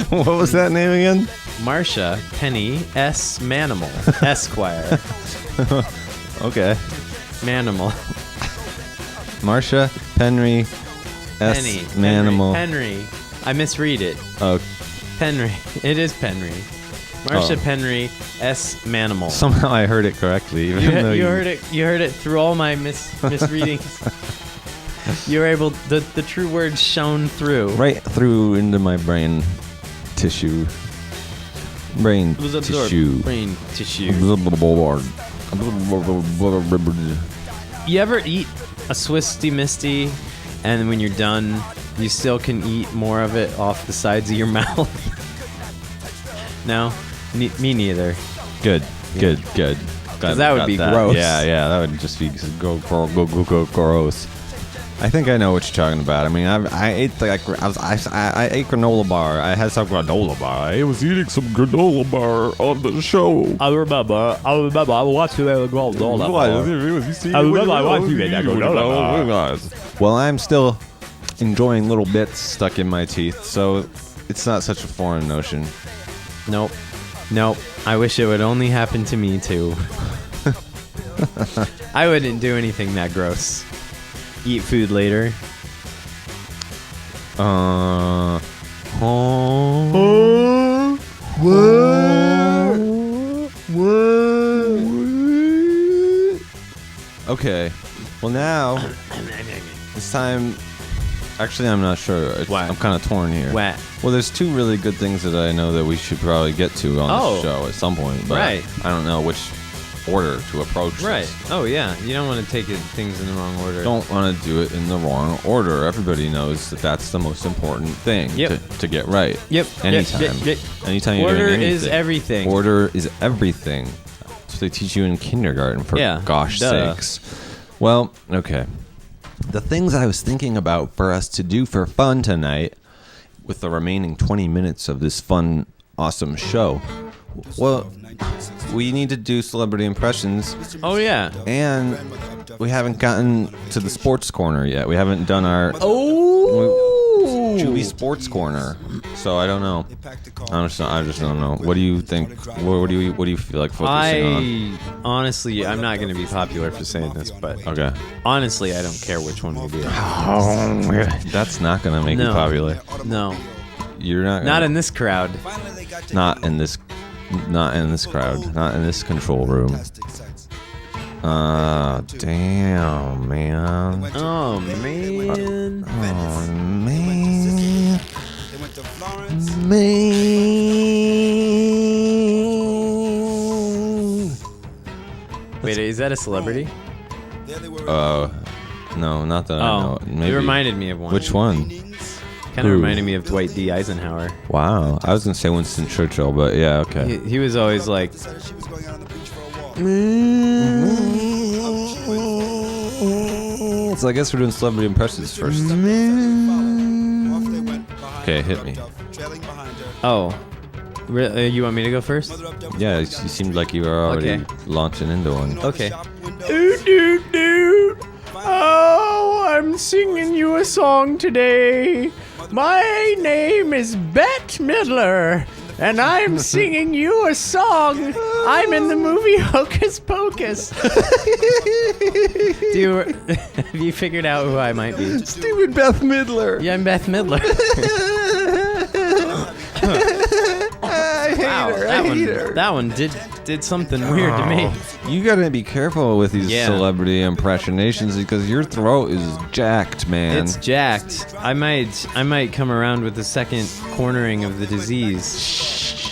What was that name again? Marsha Penny S. Manimal Esquire. Okay. Manimal. Marsha Penry S. Penny. Manimal. Penry. I misread it. Oh, Penry. It is Penry. Marsha Oh. Penry S. Manimal. somehow I heard it correctly. Even though You heard it. You heard it through all my misreadings. You were able. The true words shone through. right through into my brain tissue. Brain It was absorbed. tissue. Brain tissue. You ever eat a Swisty Misty, and when you're done, you still can eat more of it off the sides of your mouth? No, me neither. Good. Glad 'Cause that we would got be gross. Yeah, that would just be gross. I think I know what you're talking about. I mean, I ate I ate granola bar. I had some granola bar. I was eating some granola bar on the show. I remember I watching the granola bar. Well, I'm still enjoying little bits stuck in my teeth, so it's not such a foreign notion. Nope. I wish it would only happen to me too. I wouldn't do anything that gross. Eat food later. Okay. Well, now it's time. Actually, I'm not sure. What? I'm kind of torn here. What? Well, there's two really good things that I know that we should probably get to on Oh. the show at some point. But Right. I don't know which order to approach Right. this. Oh yeah. You don't want to take things in the wrong order. Don't want to do it in the wrong order. Everybody knows that that's the most important thing to get right. Yep. Anytime. Yep. Anytime you're Order doing anything. is everything. Order is everything. That's what they teach you in kindergarten, for gosh duh. sakes. Well, okay. The things I was thinking about for us to do for fun tonight with the remaining 20 minutes of this fun, awesome show. Well, we need to do celebrity impressions, Oh yeah. and we haven't gotten to the sports corner yet. We haven't done our Jubi sports corner, so I don't know. I just don't know. What do you think? What do you feel like focusing Honestly, I'm not going to be popular for saying this, but on? Okay. honestly, I don't care which one we do. That's not gonna make you popular. No, You're not. not in this crowd. Not in this crowd. Not in this control room. Damn, man. Oh man. Oh, man. Wait, is that a celebrity? No, not that I know. Maybe. It reminded me of one. Which one? Kind of reminded me of Dwight D. Eisenhower. Wow. I was going to say Winston Churchill, but yeah, okay. He was always like... So I guess we're doing celebrity impressions first. Okay, hit me. Oh. You want me to go first? Yeah, you seemed like you were already launching into one. Okay. Oh, I'm singing you a song today. My name is Bette Midler, and I'm singing you a song. I'm in the movie Hocus Pocus. Have you figured out who I might be? Stupid Beth Midler. Yeah, I'm Beth Midler. I hate her. That one did something weird to me. You gotta be careful with these celebrity impersonations because your throat is jacked, man. It's jacked. I might come around with the second cornering of the disease.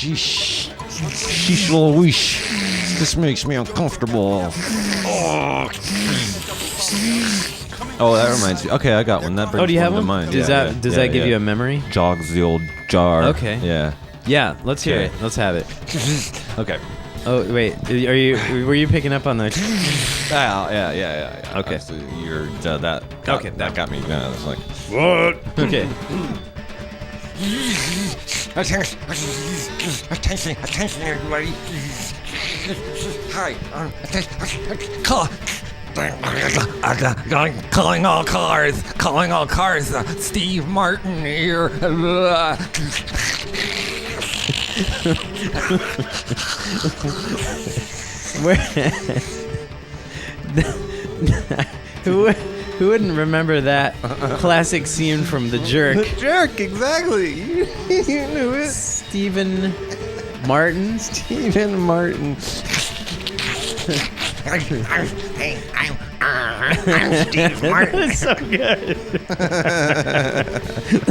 Sheesh Louise. This makes me uncomfortable. Oh, that reminds me. Okay, I got one. That brings do you have one one? to mind. Does that give you a memory? Jogs the old jar. Okay. Yeah. Yeah, let's hear it. Let's have it. Okay. Oh wait, were you picking up on the? Yeah. Okay. That got me. Yeah, it's like What? Okay. Attention, everybody. Hi. Calling all cars. Steve Martin here. Who wouldn't remember that classic scene from The Jerk? The Jerk, exactly. You knew it. Stephen Martin. Stephen Martin. I'm Steve Martin. That's so good.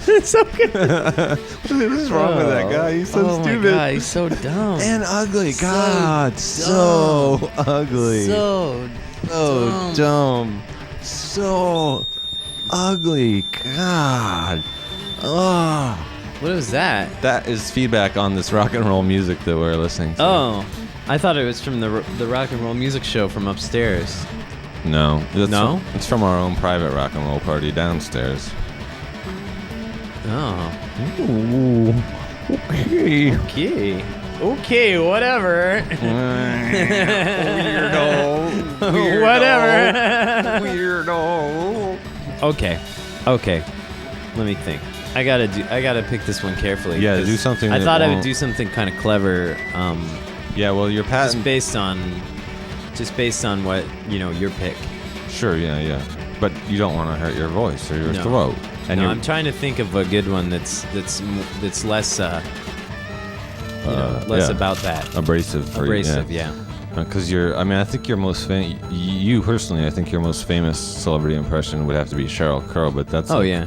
That's so good. What is wrong with that guy? He's so stupid. My God, he's so dumb. And ugly. God, so ugly. So dumb. So ugly. God. Oh. What was that? That is feedback on this rock and roll music that we're listening to. Oh, I thought it was from the rock and roll music show from upstairs. No. No? It's from our own private rock and roll party downstairs. Oh. Ooh. Okay, whatever. Weirdo. Whatever. Weirdo. Okay. Let me think. I gotta pick this one carefully. Yeah, do something. I thought I would do something kind of clever. Yeah, well, your patent. Just based on what your pick. Sure, yeah. But you don't want to hurt your voice or your throat. And I'm trying to think of a good one that's less about that. Abrasive, yeah. Because I think your most you personally, I think your most famous celebrity impression would have to be Sheryl Crow, but that's Yeah.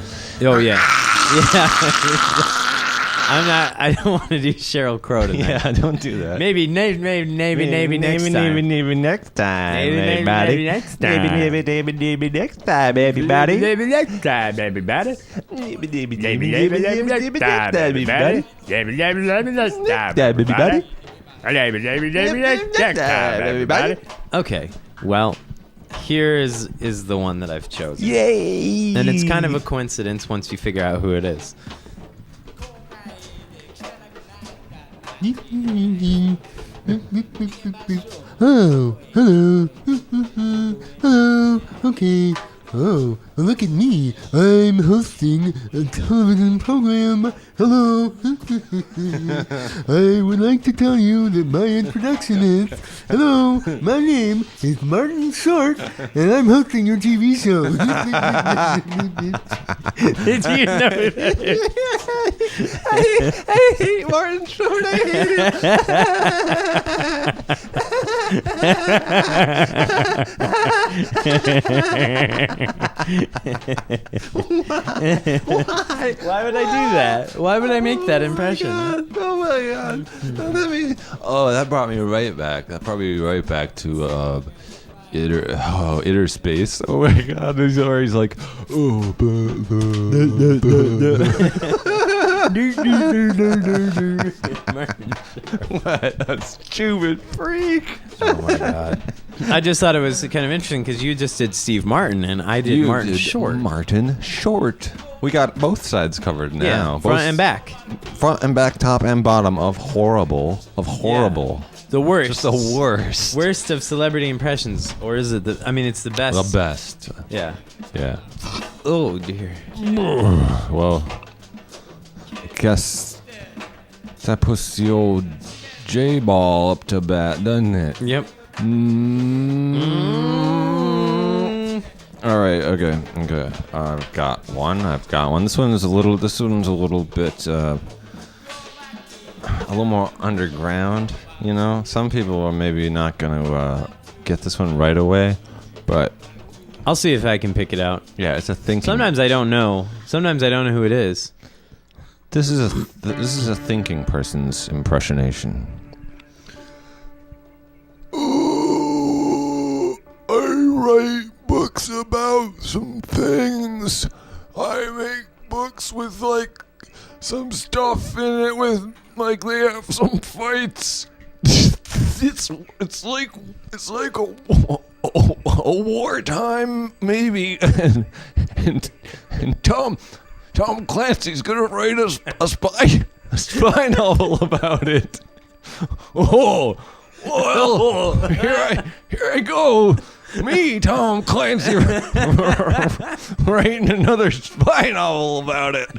I don't want to do Sheryl Crow tonight. Yeah, don't do that. Maybe next time. Maybe next time, everybody. Next time. Maybe next time, everybody. Maybe next time, everybody. Okay, well, here is the one that I've chosen. Yay! And it's kind of a coincidence once you figure out who it is. Oh, hello. Hello, okay. Oh, look at me. I'm hosting a television program. Hello. I would like to tell you that my introduction is, hello, my name is Martin Short, and I'm hosting your TV show. Did you know that? I hate Martin Short. I hate him. Why would I do that? Why would I make that impression? Oh my god! That brought me right back. That brought me right back to inner space. Oh my god! He's always like, oh, what a stupid freak! Oh my god! I just thought it was kind of interesting because you just did Steve Martin and I did Martin Short. Martin Short. We got both sides covered now. Yeah, front and back. Front and back, top and bottom of horrible. Yeah. The worst. Just the worst. Worst of celebrity impressions, or is it it's the best. The best. Yeah. Yeah. Oh dear. Well, I guess that puts the old J-ball up to bat, doesn't it? Yep. All right. Okay. I've got one. This one's a little bit a little more underground. You know, some people are maybe not gonna get this one right away, but I'll see if I can pick it out. yeah, it's a thinking. Sometimes I don't know. Sometimes I don't know who it is. This is a thinking person's impressionation. Oh, I write books about some things. I make books with like some stuff in it with like they have some fights. It's like a wartime maybe, and Tom Clancy's gonna write a spy novel about it. Oh, well, here I go. Me, Tom Clancy, writing another spy novel about it.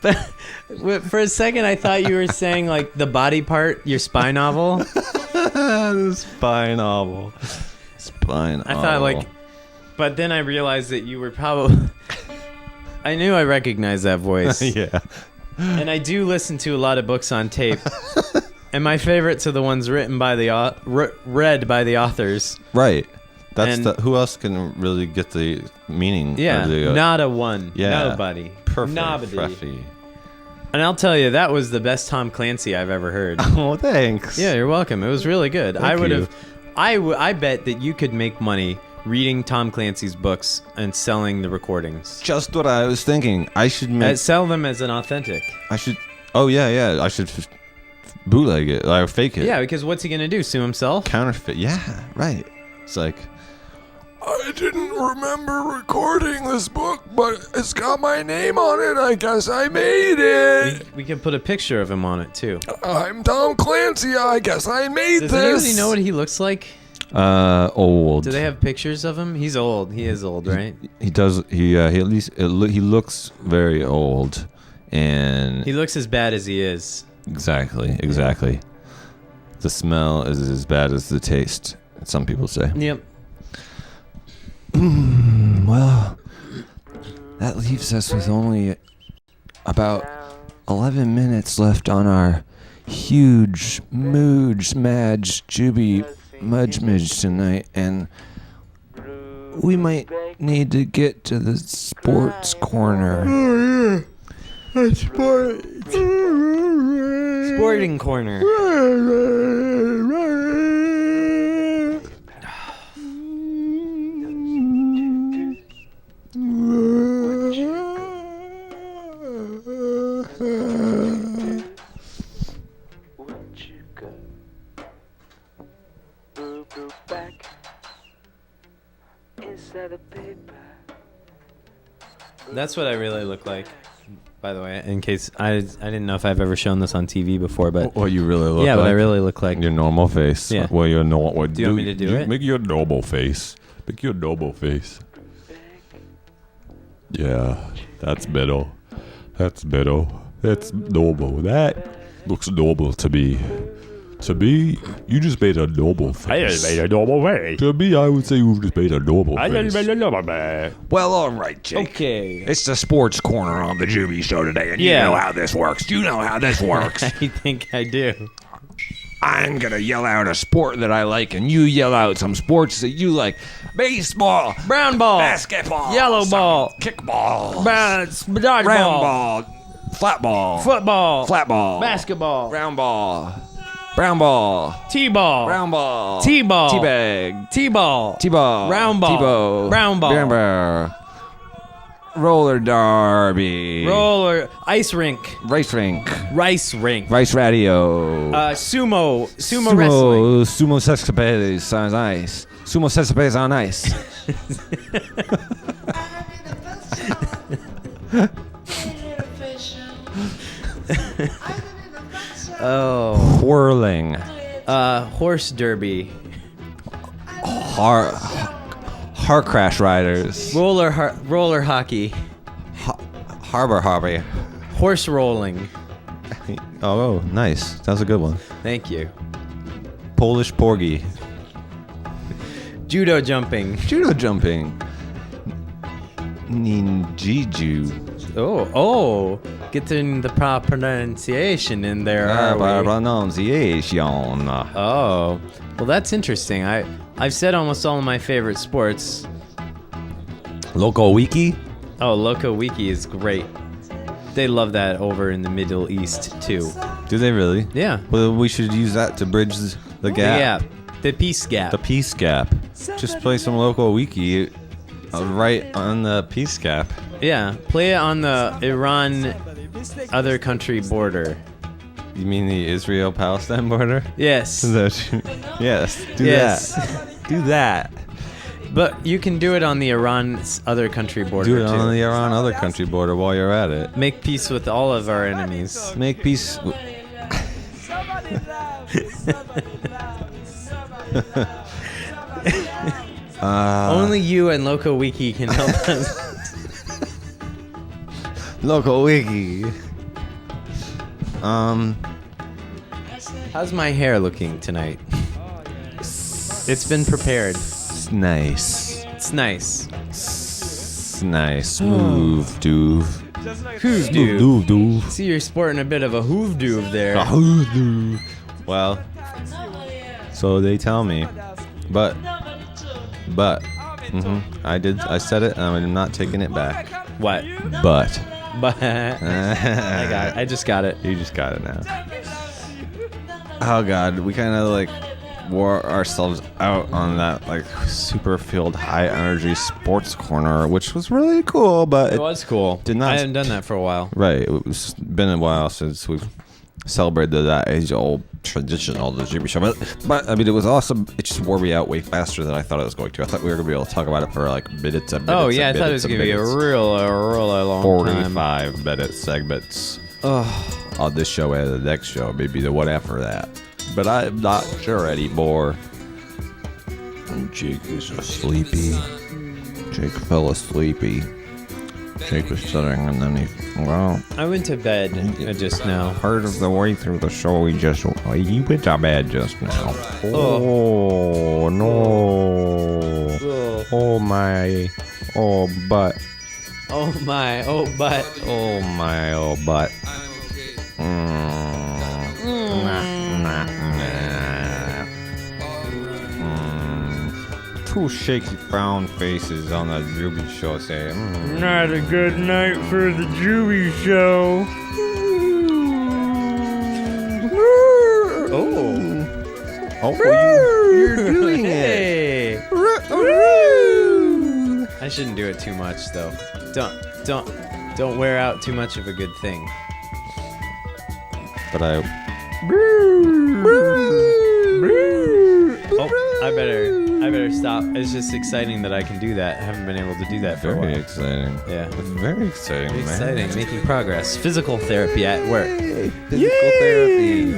But for a second, I thought you were saying like the body part, your spy novel. The spy novel. I thought like, but then I realized that you were probably. I knew I recognized that voice. Yeah. And I do listen to a lot of books on tape. And my favorites are the ones written by read by the authors. Right. That's who else can really get the meaning? Yeah. Of the, not a one. Yeah. Nobody. Perfect. Nobody. Freffy. And I'll tell you, that was the best Tom Clancy I've ever heard. Oh, thanks. Yeah, you're welcome. It was really good. Thank you. I bet that you could make money reading Tom Clancy's books and selling the recordings. Just what I was thinking. I should Sell them as an authentic. I should. Oh yeah. I should bootleg it, like fake it. Yeah, because what's he gonna do? Sue himself? Counterfeit. Yeah, right. It's like, I didn't remember recording this book, but it's got my name on it. I guess I made it. We can put a picture of him on it too. I'm Tom Clancy. I guess I made Does this. anybody know what he looks like? old. Do they have pictures of him? He's old. He is old, right? He does. He at least he looks very old, and He looks as bad as he is. exactly. The smell is as bad as the taste. Some people say. Yep. Well, that leaves us with only about 11 minutes left on our huge Madge Jubi Mudge tonight, and we might need to get to the sports corner. Oh, yeah. Sporting corner. That's what I really look like. By the way, in case I didn't know if I've ever shown this on TV before, but What you really look like? what I really look like. Your normal face. Yeah. Well, your normal. Do you want me to do it? Make your normal face. Make your normal face. Yeah, that's middle. That's middle. That's normal. That looks normal to me. To me, you just made a normal face. I just made a normal face. To me, I would say you just made a normal I just face. made a normal face. Well, all right, Jake. Okay. It's the sports corner on the Jubi show today, and Yeah. you know how this works. You know how this works. I think I do. I'm gonna yell out a sport that I like, and you yell out some sports that you like. Baseball, Brown ball. basketball, Yellow ball. kickball, Dodgeball. round ball, flat ball, Football. flat ball, Basketball. round ball, brown ball, T-ball. brown ball, T-ball. teabag, T-ball. T-ball, Round ball. T-bow, Brown ball. brown ball, roller derby, Roller. Ice rink. race rink, Rice rink. rice radio, Sumo. Sumo wrestling. Sumo Sexcapades on ice. Sumo Sexcapades on ice. Oh. Whirling. Horse derby. Car crash riders. Roller hockey. Harbor hobby. Horse rolling. Oh, nice. That was a good one. Thank you. Polish porgy. Judo jumping. Judo jumping. Ninjiju. Oh. Getting the proper pronunciation in there, are we? Pronunciation. Oh. Well, that's interesting. I've said almost all of my favorite sports. Local wiki. Oh, Loco Wiki is great. They love that over in the Middle East, too. Do they really? Yeah. Well, we should use that to bridge the gap. The peace gap. The peace gap. Just play some local wiki right on the peace gap. Yeah. Play it on the Iran other country border. You mean the Israel-Palestine border? Yes. Is that what you- yes. Do Yes. that. Do that. But you can do it on the Iran's other country border, Do it too. on the Iran other country border while you're at it. Make peace with all of our enemies. Make peace. Only you and Loco Wiki can help us. Local wiki. How's my hair looking tonight? It's been prepared. It's nice. It's nice. It's nice. Smooth, doove. Hoof Doove, doove. See, you're sporting a bit of a hoof doove there. Well, so they tell me, but, I said it, and I'm not taking it back. What? But, But I just got it. you just got it now. Oh God, we kind of like wore ourselves out on that like super filled high energy sports corner, which was really cool, but It was cool. did not- I haven't done that for a while. right. It's been a while since we've celebrated that age-old tradition of the Jubi show, but I mean it was awesome. It just wore me out way faster than I thought it was going to. I thought we were gonna be able to talk about it for like minutes and minutes. Oh yeah, I and thought it was minutes gonna and be a minutes. really long time. 45-minute segments on this show and the next show, maybe the one after that. But I'm not sure anymore. Jake is sleepy. Jake fell asleepy. Jake was sitting and then I went to bed just now. part of the way through the show he went to bed just now. Oh no. Oh my. Oh butt. Oh my, oh butt. Oh my, oh butt. Two shaky brown faces on the Jubi show say, Not a good night for the Jubi show. Oh. you're doing it. Hey. I shouldn't do it too much though. Don't wear out too much of a good thing. But I Oh, I better stop. It's just exciting that I can do that. I haven't been able to do that for a very while. exciting. Yeah. Very exciting, Very man. exciting, making progress. Physical therapy at work. Physical therapy.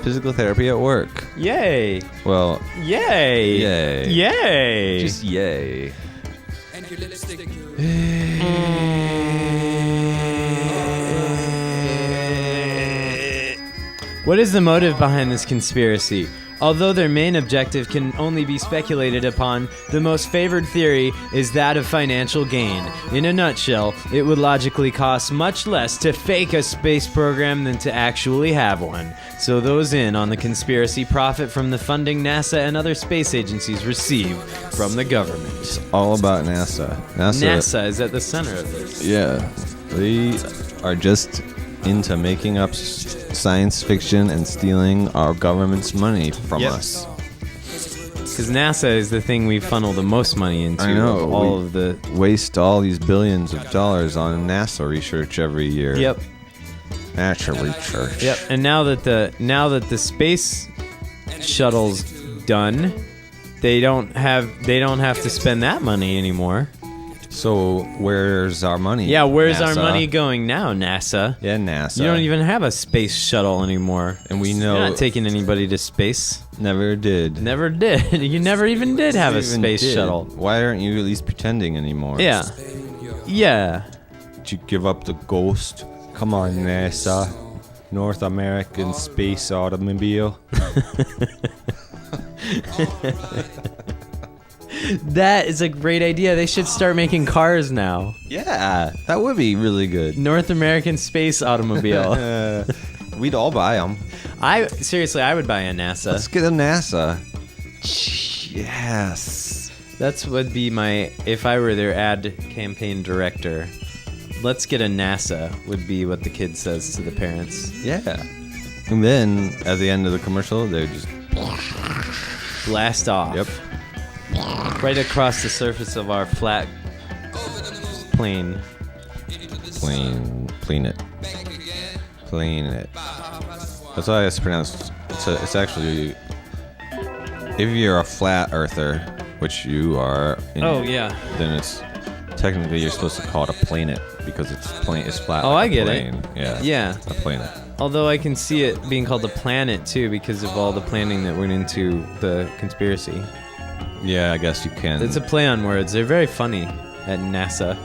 Physical therapy at work. Yay! Well, Yay! Yay. Yay! just yay. What is the motive behind this conspiracy? Although their main objective can only be speculated upon, the most favored theory is that of financial gain. In a nutshell, it would logically cost much less to fake a space program than to actually have one. So those in on the conspiracy profit from the funding NASA and other space agencies receive from the government. It's all about NASA. NASA is at the center of this. Yeah. They are just into making up science fiction and stealing our government's money from us. Because NASA is the thing we funnel the most money into. I know. Of all of the waste all these billions of dollars on NASA research every year. Yep. NASA research. Yep. And now that the space shuttle's done, they don't have to spend that money anymore. So where's our money? Yeah, where's our NASA? money going now, NASA? Yeah, NASA. You don't even have a space shuttle anymore. And we know You're not taking anybody to space. Never did. Never did. You never even did have a space shuttle. Why aren't you at least pretending anymore? Yeah. Yeah. Did you give up the ghost? Come on, NASA. North American Space Automobile. That is a great idea. They should start making cars now. Yeah, that would be really good. North American Space Automobile. We'd all buy them. I would buy a NASA. Let's get a NASA. Yes. That's would be my, if I were their ad campaign director. Let's get a NASA would be what the kid says to the parents. Yeah. And then at the end of the commercial, they just blast off. Yep. Right across the surface of our flat plane. Plane it. That's why it's pronounced. It's actually, if you're a flat earther, which you are. Then it's technically you're supposed to call it a planet because it's flat. Oh, like I get plane. it. Yeah. Yeah. A planet. Although I can see it being called a planet too because of all the planning that went into the conspiracy. Yeah, I guess you can. It's a play on words. They're very funny at NASA.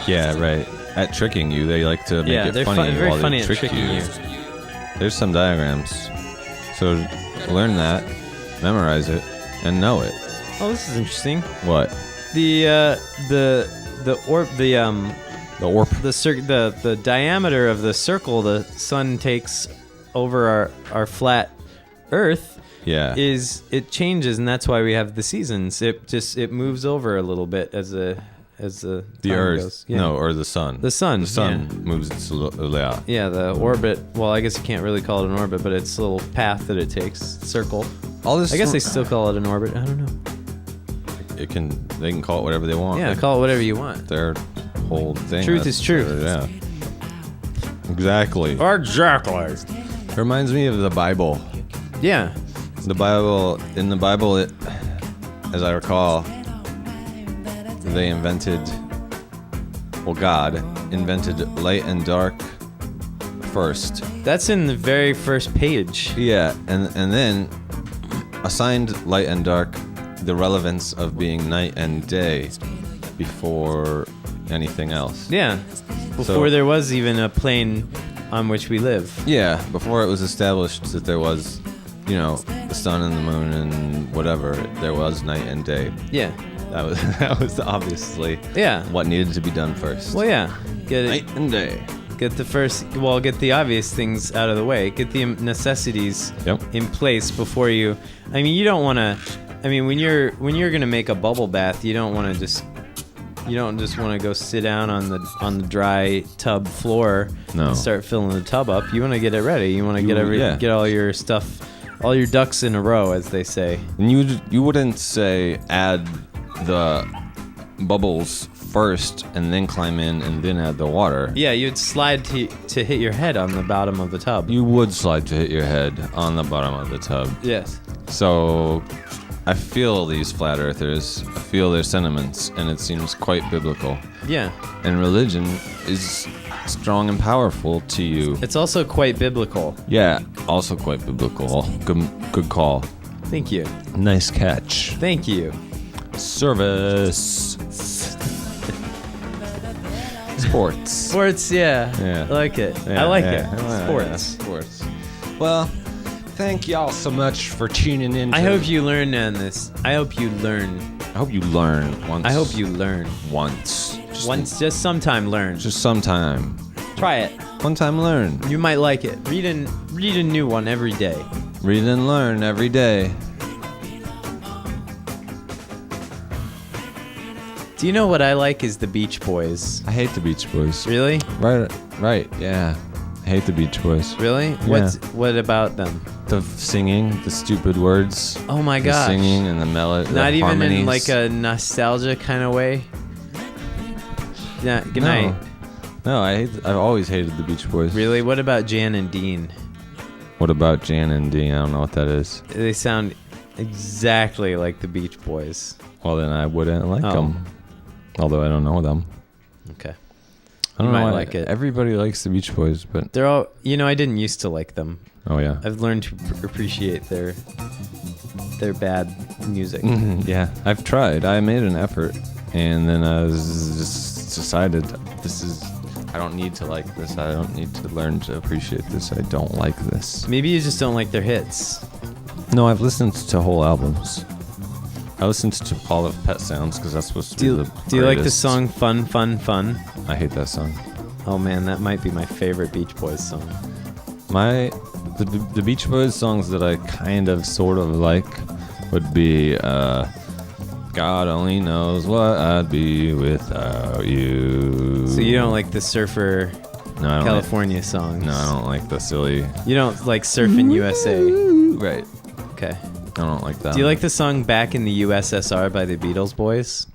Yeah, right. At tricking you, they like to make it funny very while funny they at trick tricking you. There's some diagrams. So learn that, memorize it, and know it. Oh, this is interesting. What? The diameter of the circle the sun takes over our flat Earth. Yeah. It changes, and that's why we have the seasons. It moves over a little bit as the time Earth. goes. Yeah. No, or the sun. The sun. The sun moves slowly out. Yeah, the orbit. Well, I guess you can't really call it an orbit, but it's a little path that it takes. Circle. All this. I guess they still call it an orbit. I don't know. They can call it whatever they want. Yeah, call it whatever you want. Their whole thing. Truth is truth. Yeah. Exactly. Exactly. It reminds me of the Bible. Yeah. In the Bible, as I recall, God invented light and dark first. That's in the very first page. Yeah, and then assigned light and dark the relevance of being night and day before anything else. Yeah. Before there was even a plane on which we live. Yeah, before it was established that there was, the sun and the moon and whatever, there was night and day. Yeah. That was obviously what needed to be done first. Well, yeah. Get it. Night and day. Get the obvious things out of the way. Get the necessities in place before you. I mean, you don't want to. I mean, when you're gonna make a bubble bath, you don't want to just want to go sit down on the dry tub floor and start filling the tub up. You want to get it ready. You want to get all your stuff, all your ducks in a row, as they say. And you wouldn't say add the bubbles first and then climb in and then add the water. Yeah, you'd slide to hit your head on the bottom of the tub. You would slide to hit your head on the bottom of the tub. Yes. So I feel these flat earthers, I feel their sentiments, and it seems quite biblical. Yeah. And religion is strong and powerful to you. It's also quite biblical. Yeah, also quite biblical. Good call. Thank you. Nice catch. Thank you. Service. Sports. Sports, yeah. I like it. Yeah, I like yeah. it. Sports. Sports. Well, thank y'all so much for tuning in. I hope you learn on this. I hope you learn. I hope you learn once. I hope you learn. Once. Just sometime learn. Just sometime. Try it. One time learn. You might like it. Read a new one every day. Read and learn every day. Do you know what I like is the Beach Boys? I hate the Beach Boys. Really? Right, yeah. I hate the Beach Boys. Really? Yeah. What about them? The singing, the stupid words. Oh my the gosh. singing and the melody. Not the even harmonies. in like a nostalgia kind of way. Yeah. Good night. No, I've always hated the Beach Boys. Really? What about Jan and Dean? What about Jan and Dean? I don't know what that is. They sound exactly like the Beach Boys. Well, then I wouldn't like them. Although I don't know them. Okay. I don't know why like it. Everybody likes the Beach Boys, but They're all, I didn't used to like them. oh yeah. I've learned to appreciate their bad music. Yeah, I've tried. I made an effort, and then I just decided I don't need to like this. I don't need to learn to appreciate this. I don't like this. Maybe you just don't like their hits. No, I've listened to whole albums. I listened to all of Pet Sounds because that's supposed to be the Do you like the greatest. song Fun, Fun, Fun? I hate that song. Oh man, that might be my favorite Beach Boys song. The Beach Boys songs that I kind of sort of like would be God Only Knows What I'd Be Without You. So you don't like the Surfer No, I don't California songs? No, I don't like the silly. You don't like Surfin' USA? Right. Okay. I don't like that. Do you like the song Back in the USSR by the Beatles Boys?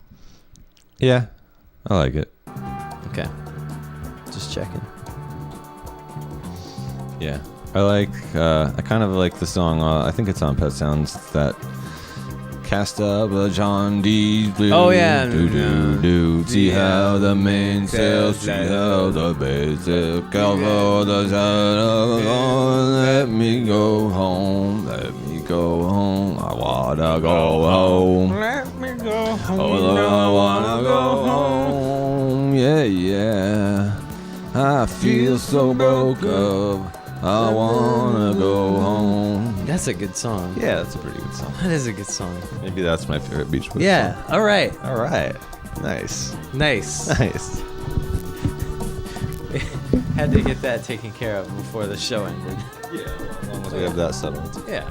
Yeah, I like it. Okay. Just checking. Yeah, I kind of like the song. I think it's on Pet Sounds. That cast up the John D. Blue. Oh, yeah. Do. See Yeah. how the mainsail, see how the basic cover the shadow. Let me go home. Let me go home. I wanna go home. Let me go home. Oh, I wanna go home. Yeah. I feel so broke up. I wanna go home. That's a good song. Yeah, that's a pretty good song. That is a good song. Maybe that's my favorite Beach Boys Yeah. song. All right. All right. Nice. Nice. Nice. Had to get that taken care of before the show ended. Yeah, as long as we have that settled. Yeah.